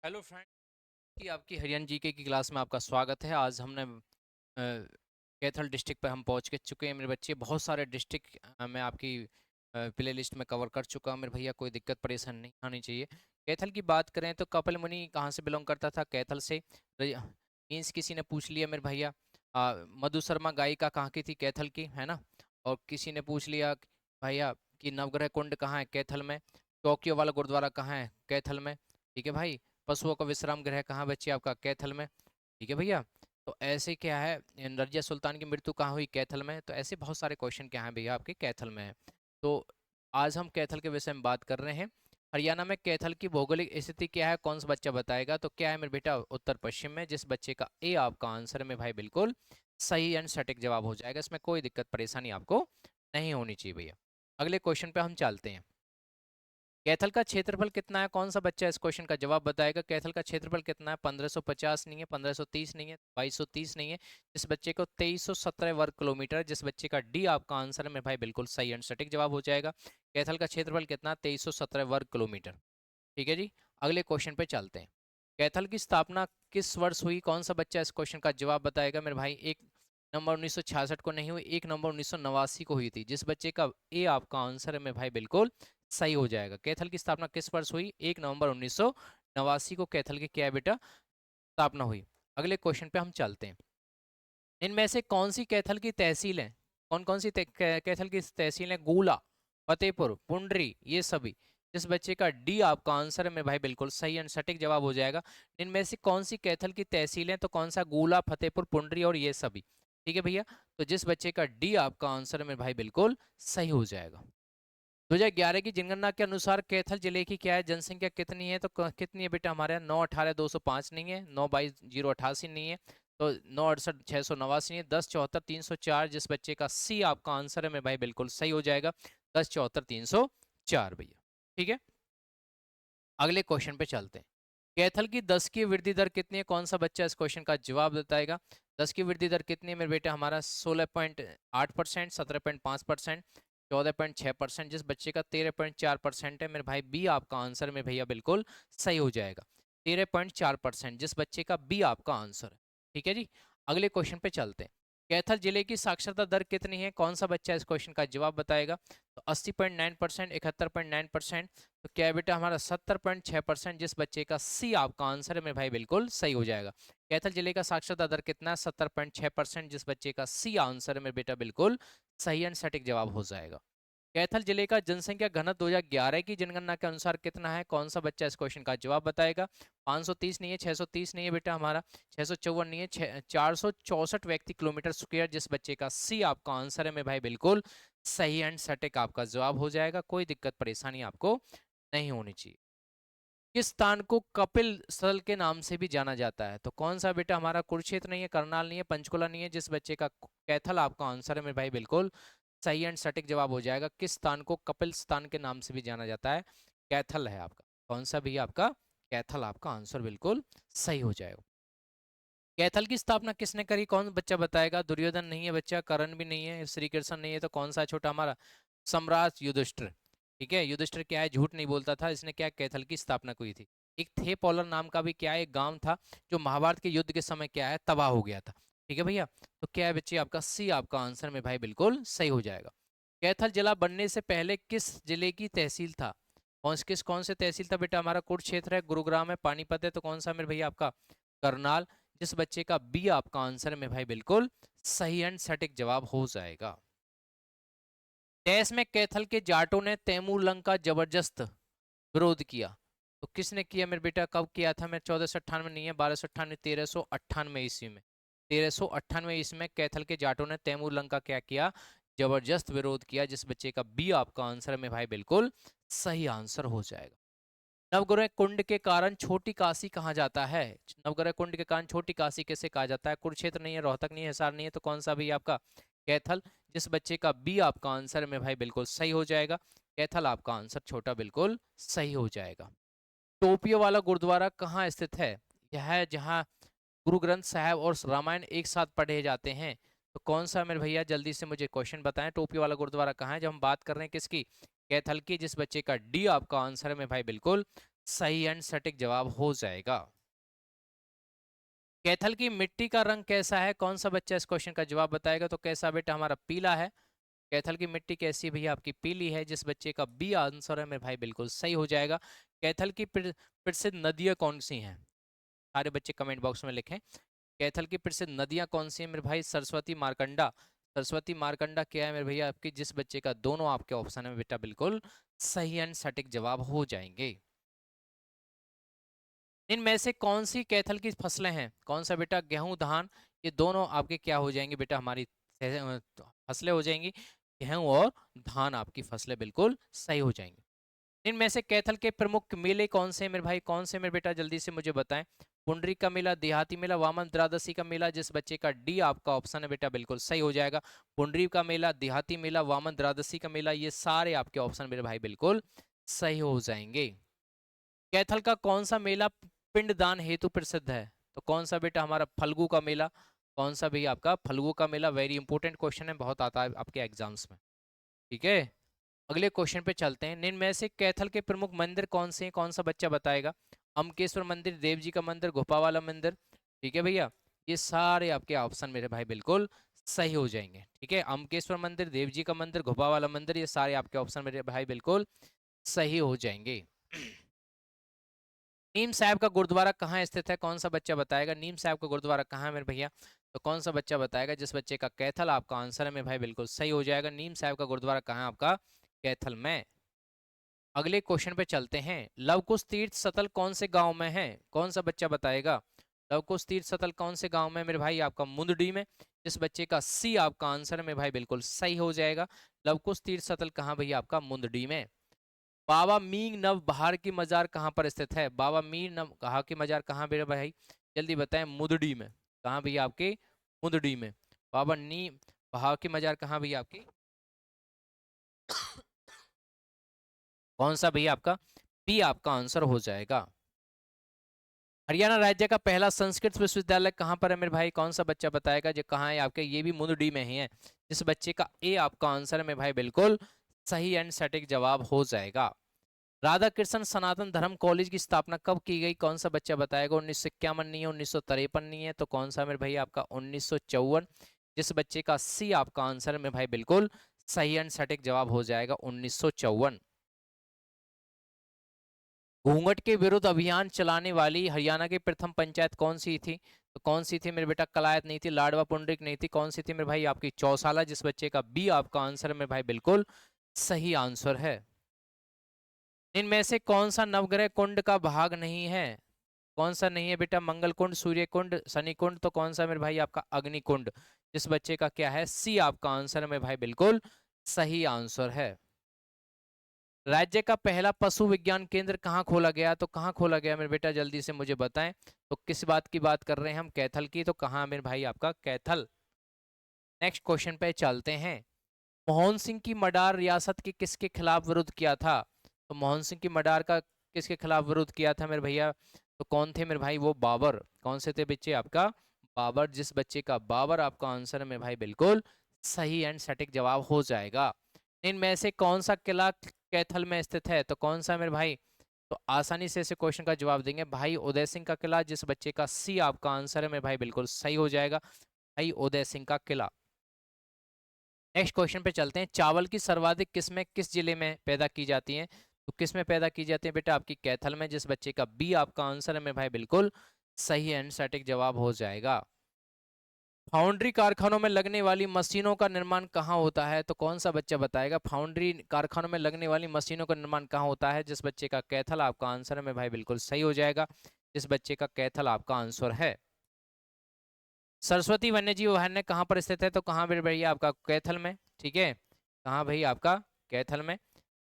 Hello friend की आपकी Haryana GK की क्लास में आपका स्वागत है। आज हमने कैथल डिस्ट्रिक्ट पर हम पहुंच के चुके हैं मेरे बच्चे। बहुत सारे डिस्ट्रिक्ट मैं आपकी प्ले लिस्ट में कवर कर चुका हूं मेरे भैया, कोई दिक्कत परेशानी नहीं आनी चाहिए। कैथल की बात करें तो कपिल मुनि कहाँ से बिलोंग करता था? कैथल से। मीन्स किसी ने पूछ लिया मेरे भैया। मधु शर्मा गायिका कहाँ की थी? कैथल की, है ना। और किसी ने पूछ लिया कि भैया कि नवग्रह कुंड कहाँ है? कैथल में। टोक्यो वाला गुरुद्वारा कहाँ है? कैथल में। ठीक है भाई। पशुओं का विश्राम गृह कहाँ बच्चे आपका? कैथल में। ठीक है भैया। तो ऐसे क्या है, रजिया सुल्तान की मृत्यु कहाँ हुई? कैथल में। तो ऐसे बहुत सारे क्वेश्चन क्या हैं भैया आपके कैथल में है। तो आज हम कैथल के विषय में बात कर रहे हैं। हरियाणा में कैथल की भौगोलिक स्थिति क्या है? कौन सा बच्चा बताएगा? तो क्या है मेरे बेटा? उत्तर पश्चिम में। जिस बच्चे का ए आपका आंसर में भाई बिल्कुल सही एंड सटीक जवाब हो जाएगा। इसमें कोई दिक्कत परेशानी आपको नहीं होनी चाहिए भैया। अगले क्वेश्चन पे हम चलते हैं। कैथल का क्षेत्रफल कितना है? कौन सा बच्चा इस क्वेश्चन का जवाब बताएगा? कैथल का क्षेत्रफल कितना है? 1550 नहीं है, 1530 नहीं है, 2230 नहीं है। जिस बच्चे को 2317 वर्ग किलोमीटर। जिस बच्चे का डी आपका आंसर है मेरे भाई बिल्कुल सही एंड सटीक जवाब हो जाएगा। कैथल का क्षेत्रफल कितना? 2317 वर्ग किलोमीटर। ठीक है जी। अगले क्वेश्चन पे चलते हैं। कैथल की स्थापना किस वर्ष हुई? कौन सा बच्चा इस क्वेश्चन का जवाब बताएगा मेरे भाई? एक नंबर 1966 को नहीं हुई, एक नंबर 1989 को हुई थी। जिस बच्चे का ए आपका आंसर है मेरे भाई बिल्कुल सही हो जाएगा। कैथल की स्थापना किस वर्ष हुई? 1 नवंबर 1989 को कैथल की क्या है बेटा? स्थापना हुई। अगले क्वेश्चन पे हम चलते हैं। इनमें से कौन सी कैथल की तहसील है? कौन कौन सी कैथल की तहसील है? गोला, फतेहपुर, पुंडरी, ये सभी। जिस बच्चे का डी आपका आंसर है मेरे भाई बिल्कुल सही एंड सटीक जवाब हो जाएगा। इनमें से कौन सी कैथल की तहसील है? तो कौन सा? गोला, फतेहपुर, पुंडरी और ये सभी। ठीक है भैया। तो जिस बच्चे का डी आपका आंसर है मेरे भाई बिल्कुल सही हो जाएगा। 2011 की जनगणना के अनुसार कैथल जिले की क्या है जनसंख्या कितनी है? तो कितनी है बेटा हमारे यहाँ? 918,205 नहीं है, 922,088 नहीं है, तो 968,689 नहीं है, 1074,304। जिस बच्चे का सी आपका आंसर है मेरे भाई बिल्कुल सही हो जाएगा। 1074,304 भैया। ठीक है। अगले क्वेश्चन पे चलते हैं। कैथल की 10 की वृद्धि दर कितनी है? कौन सा बच्चा इस क्वेश्चन का जवाब बताएगा? 10 की वृद्धि दर कितनी है मेरे बेटे हमारा? 16.8%, 17.5%, 14.6%। जिस बच्चे का 13.4% है मेरे भाई बी आपका आंसर में भैया बिल्कुल सही हो जाएगा। 13.4% जिस बच्चे का बी आपका आंसर है। ठीक है जी। अगले क्वेश्चन पे चलते हैं। कैथल जिले की साक्षरता दर कितनी है? कौन सा बच्चा इस क्वेश्चन का जवाब बताएगा? तो 80.9%, 71.9%, तो क्या है बेटा हमारा? 70.6%। जिस बच्चे का सी आपका आंसर है मेरे भाई बिल्कुल सही हो जाएगा। कैथल जिले का साक्षरता दर कितना है? 70.6%। जिस बच्चे का सी आंसर है मेरे बेटा बिल्कुल सही एंड सटीक जवाब हो जाएगा। कैथल जिले का जनसंख्या घनत्व 2011 की जनगणना के अनुसार कितना है? कौन सा बच्चा इस क्वेश्चन का जवाब बताएगा? 530 नहीं है, 630 नहीं है बेटा हमारा, 654 नहीं है, 464 व्यक्ति किलोमीटर स्क्वायर। जिस बच्चे का सी आपका आंसर है मेरे भाई बिल्कुल सही एंड सटीक आपका जवाब हो जाएगा। कोई दिक्कत परेशानी आपको नहीं होनी चाहिए। किस स्थान को कपिल स्थल के नाम से भी जाना जाता है? तो कौन सा बेटा हमारा? कुरुक्षेत्र नहीं है, करनाल नहीं है, पंचकुला नहीं है। जिस बच्चे का कैथल आपका आंसर है मेरे भाई बिल्कुल सही एंड सटीक जवाब हो जाएगा। किस स्थान को कपिल स्थान के नाम से भी जाना जाता है? कैथल है आपका। कौन सा भी आपका? कैथल आपका आंसर बिल्कुल सही हो जाएगा। कैथल की स्थापना किसने करी? कौन बच्चा बताएगा? दुर्योधन नहीं है बच्चा, कर्ण भी नहीं है, श्री कृष्ण नहीं है, तो कौन सा छोटा हमारा? सम्राट युधिष्ठिर। ठीक है। युधिष्ठिर क्या है? झूठ नहीं बोलता था। इसने क्या कैथल की स्थापना की थी। एक थे पॉलर नाम का भी क्या है एक गांव था, जो महाभारत के युद्ध के समय क्या है तबाह हो गया था। ठीक है भैया। तो क्या है बच्चे आपका सी आपका आंसर में भाई बिल्कुल सही हो जाएगा। कैथल जिला बनने से पहले किस जिले की तहसील था? कौन से तहसील था बेटा हमारा? कुरुक्षेत्र है, गुरुग्राम है, पानीपत है, तो कौन सा मेरे भैया आपका? करनाल। जिस बच्चे का बी आपका आंसर में भाई बिल्कुल सही एंड सटीक जवाब हो जाएगा। देश में कैथल के जाटों ने तैमूर का जबरदस्त विरोध किया। तो किसने किया मेरे बेटा? कब किया था? मैं 1498 नहीं है, 1298, 1398 ईस्वी में। 1398 ईस्वी में कैथल के जाटों ने तैमूर लंका क्या किया? जबरदस्त विरोध किया। जिस बच्चे का बी आपका आंसर में भाई बिल्कुल सही आंसर हो जाएगा। नवग्रह कुंड के कारण छोटी काशी कहा जाता है? नवग्रह कुंड के कारण छोटी काशी कैसे कहा जाता है? कुरुक्षेत्र नहीं है, रोहतक नहीं है, हिसार नहीं है, तो कौन सा भी आपका? कैथल। जिस बच्चे का बी आपका आंसर में भाई बिल्कुल सही हो जाएगा। कैथल आपका आंसर छोटा बिल्कुल सही हो जाएगा। टोपियो वाला गुरुद्वारा कहाँ स्थित है? यह है जहाँ गुरु ग्रंथ साहब और रामायण एक साथ पढ़े जाते हैं। तो कौन सा मेरे भैया? जल्दी से मुझे क्वेश्चन बताएं। टोपियो वाला गुरुद्वारा कहाँ है? जब हम बात कर रहे हैं किसकी? कैथल की। जिस बच्चे का डी आपका आंसर है में भाई बिल्कुल सही एंड सटीक जवाब हो जाएगा। कैथल की मिट्टी का रंग कैसा है? कौन सा बच्चा इस क्वेश्चन का जवाब बताएगा? तो कैसा बेटा? हमारा पीला है। कैथल की मिट्टी कैसी है भैया? आपकी पीली है। जिस बच्चे का बी आंसर है मेरे भाई बिल्कुल सही हो जाएगा। कैथल की प्रसिद्ध नदियां कौन सी हैं? सारे बच्चे कमेंट बॉक्स में लिखें। कैथल की प्रसिद्ध नदियां कौन सी हैं मेरे भाई? सरस्वती, मारकंडा। सरस्वती, मारकंडा क्या है मेरे भैया? आपकी जिस बच्चे का दोनों आपके ऑप्शन है बेटा बिल्कुल सही एंड सटीक जवाब हो जाएंगे। इनमें से कौन सी कैथल की फसलें हैं? कौन सा बेटा? गेहूं, धान, ये दोनों आपके क्या हो जाएंगे बेटा? हमारी फसलें हो जाएंगी। गेहूं और धान आपकी फसलें बिल्कुल सही हो जाएंगी। इनमें से कैथल के प्रमुख मेले कौन से हैं मेरे भाई? कौन से मेरे बेटा? जल्दी से मुझे बताएं। पुंडरी का मेला, देहाती मेला, वामन त्रयोदशी का मेला। जिस बच्चे का डी आपका ऑप्शन है बेटा बिल्कुल सही हो जाएगा। पुंडरी का मेला, देहाती मेला, वामन त्रयोदशी का मेला, ये सारे आपके ऑप्शन मेरे भाई बिल्कुल सही हो जाएंगे। कैथल का कौन सा मेला पिंडदान हेतु प्रसिद्ध है? तो कौन सा बेटा? हमारा फल्गु का मेला। कौन सा भी आपका? फल्गु का मेला। वेरी इंपॉर्टेंट क्वेश्चन है, बहुत आता है आपके एग्जाम्स में। ठीक है, अगले क्वेश्चन पे चलते हैं। निम्न में से कैथल के प्रमुख मंदिर कौन से हैं? कौन सा बच्चा बताएगा? अमकेश्वर मंदिर, देव जी का मंदिर, गुफा वाला मंदिर। ठीक है भैया, ये सारे आपके ऑप्शन मेरे भाई बिल्कुल सही हो जाएंगे। ठीक है, अमकेश्वर मंदिर, देव जी का मंदिर, गुफा वाला मंदिर, ये सारे आपके ऑप्शन मेरे भाई बिल्कुल सही हो जाएंगे। नीम साहब का गुरुद्वारा कहाँ स्थित है? कौन सा बच्चा बताएगा? नीम साहब का गुरुद्वारा कहाँ है मेरे भैया? तो कौन सा बच्चा बताएगा? जिस बच्चे का कैथल आपका आंसर है मेरे भाई बिल्कुल सही हो जाएगा। नीम साहब का गुरुद्वारा कहाँ है आपका? कैथल में। अगले क्वेश्चन पे चलते हैं। लवकुश तीर्थ सतल कौन से गांव में है? कौन सा बच्चा बताएगा? लवकुश तीर्थ सतल कौन से गांव में मेरे भाई? आपका मुंदडी में। जिस बच्चे का सी आपका आंसर है मेरे भाई बिल्कुल सही हो जाएगा। लवकुश तीर्थ सतल कहाँ भैया? आपका मुंदडी में। बाबा मीर नव बहार की मजार कहाँ पर स्थित है? बाबा मीर नव बहार की मजार कहाँ मेरे भाई? जल्दी बताएं। मुंदडी में। कहाँ भैया? आपके मुंदडी में। बाबा नी बहार की मजार कहाँ भैया आपकी? कौन सा भैया? आपका बी आपका आंसर हो जाएगा। हरियाणा राज्य का पहला संस्कृत विश्वविद्यालय कहाँ पर है मेरे भाई? कौन सा बच्चा बताएगा? जो कहाँ है आपके? ये भी मुंदडी में ही है। जिस बच्चे का ए आपका आंसर है मेरे भाई बिल्कुल सही एंड सटीक जवाब हो जाएगा। राधा कृष्ण सनातन धर्म कॉलेज की स्थापना कब की गई? कौन सा बच्चा बताएगा? 1951 नहीं है, 1953 नहीं है, तो कौन सा मेरे भाई? आपका 1954। जिस बच्चे का सी आपका आंसर है मेरे भाई बिल्कुल सही एंड सटीक जवाब हो जाएगा 1954। घूंघट के विरुद्ध अभियान चलाने वाली हरियाणा की प्रथम पंचायत कौन सी थी? तो कौन सी थी मेरे बेटा? कलायत नहीं थी, लाडवा पुंडरिक नहीं थी, कौन सी थी मेरे भाई? आपकी चौसाला। जिस बच्चे का बी आपका आंसर है मेरे भाई बिल्कुल सही आंसर है। इनमें से कौन सा नवग्रह कुंड का भाग नहीं है? कौन सा नहीं है बेटा? मंगल कुंड, सूर्य कुंड, शनि कुंड, तो कौन सा मेरे भाई? आपका अग्नि कुंड। जिस बच्चे का क्या है? सी आपका आंसर है मेरे भाई बिल्कुल सही आंसर है। राज्य का पहला पशु विज्ञान केंद्र कहाँ खोला गया? तो कहाँ खोला गया मेरे बेटा? जल्दी से मुझे बताएं। तो किस बात की बात कर रहे हैं हम? कैथल की। तो कहाँ मेरे भाई? आपका कैथल। नेक्स्ट क्वेश्चन पे चलते हैं। मोहन सिंह की मडार रियासत के किसके खिलाफ विरोध किया था? तो मोहन सिंह की मडार का किसके खिलाफ विरोध किया था मेरे भैया? तो कौन थे मेरे भाई? वो बाबर। कौन से थे बच्चे? आपका बाबर। जिस बच्चे का बाबर आपका आंसर है मेरे भाई बिल्कुल सही एंड सटीक जवाब हो जाएगा। इनमें से कौन सा किला कैथल में स्थित है? तो कौन सा मेरे भाई? तो आसानी से इसे क्वेश्चन का जवाब देंगे। भाई उदय सिंह का किला। जिस बच्चे का सी आपका आंसर है मेरे भाई बिल्कुल सही हो जाएगा। भाई उदय सिंह का किला। नेक्स्ट क्वेश्चन पे चलते हैं। चावल की सर्वाधिक किस्में किस जिले में पैदा की जाती हैं? तो किस में पैदा की जाती है बेटा? आपकी कैथल में। जिस बच्चे का बी आपका आंसर है मेरे भाई बिल्कुल सही एंड सटीक जवाब हो जाएगा। फाउंड्री कारखानों में लगने वाली मशीनों का निर्माण कहाँ होता है? तो कौन सा बच्चा बताएगा? फाउंड्री कारखानों में लगने वाली मशीनों का निर्माण कहाँ होता है? जिस बच्चे का कैथल आपका आंसर है मेरे भाई बिल्कुल सही हो जाएगा। जिस बच्चे का कैथल आपका आंसर है। सरस्वती वन्यजीव अभयारण्य कहाँ पर स्थित है? तो कहाँ पर भैया? आपका कैथल में। ठीक है, कहाँ भाई? आपका कैथल में।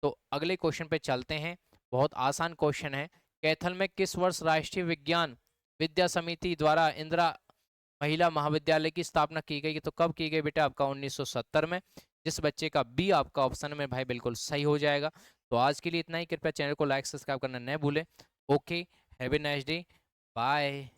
तो अगले क्वेश्चन पे चलते हैं। बहुत आसान क्वेश्चन है। कैथल में किस वर्ष राष्ट्रीय विज्ञान विद्या समिति द्वारा इंदिरा महिला महाविद्यालय की स्थापना की गई? तो कब की गई बेटा? आपका 1970 में। जिस बच्चे का बी आपका ऑप्शन में भाई बिल्कुल सही हो जाएगा। तो आज के लिए इतना ही। कृपया चैनल को लाइक सब्सक्राइब करना न भूलें। Okay, have a nice day, bye.